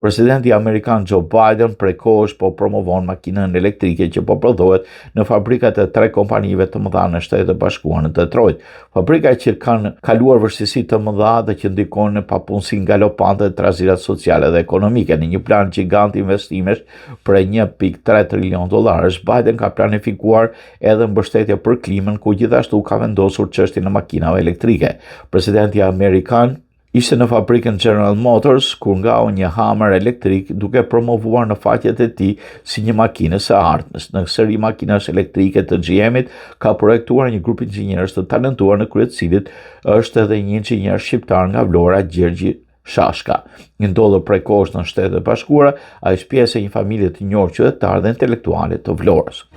Presidenti Amerikan Joe Biden prej kohësh po promovon makinën elektrike që po prodhohet në fabrikat e 3 kompanive të mëdha në Shtetet e Bashkuara në Detroit. Fabrika që kanë kaluar vështirësi të mëdha dhe që ndikojnë në papunësinë galopante dhe trazirat sociale dhe ekonomike. Në një plan gjigant investimesh për $1.3 trilion, Biden ka planifikuar edhe mbështetje për klimën, ku gjithashtu ka vendosur çështjen e makinave elektrike. Presidenti Amerikan ishte në fabrikën General Motors, kur ngau një Hummer elektrik duke promovuar në faqet e tij si një makinë së ardhmës. Në seri makinash elektrike të GM-it ka projektuar një grup inxhinierësh të talentuar, në krye të cilit është edhe një inxhinier shqiptar nga Vlora, Gjergji Shashka. Ndodhur prej kohësh në Shtetet e Bashkuara, ai është pjesë e një familje të njohur qytetare dhe intelektuale të Vlorës.